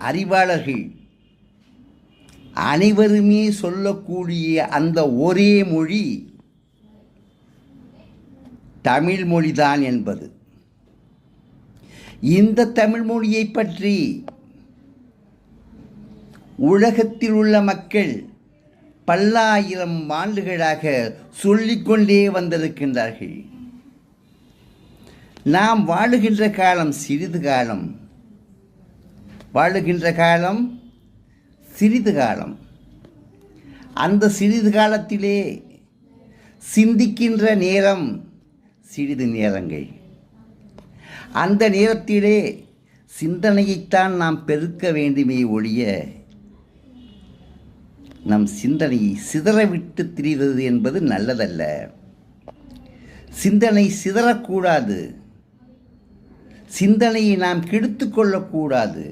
அறிவாளர்கள் அனைவருமே சொல்லக்கூடிய அந்த ஒரே மொழி தமிழ் மொழிதான் என்பது. இந்த தமிழ் மொழியை பற்றி உலகத்தில் உள்ள மக்கள் பல்லாயிரம் ஆண்டுகளாக சொல்லிக்கொண்டே வந்திருக்கின்றார்கள். நாம் வாழுகின்ற காலம் சிறிது காலம், வாழுகின்ற காலம் சிறிது காலம். அந்த சிறிது காலத்திலே சிந்திக்கின்ற நேரம் சிறிது நேரங்கள். அந்த நேரத்திலே சிந்தனையைத்தான் நாம் பெருக்க வேண்டுமே ஒழிய நம் சிந்தனையை சிதறவிட்டு திரிவது என்பது நல்லதல்ல. சிந்தனை சிதறக்கூடாது. சிந்தனையை நாம் கெடுத்து கொள்ளக்கூடாது.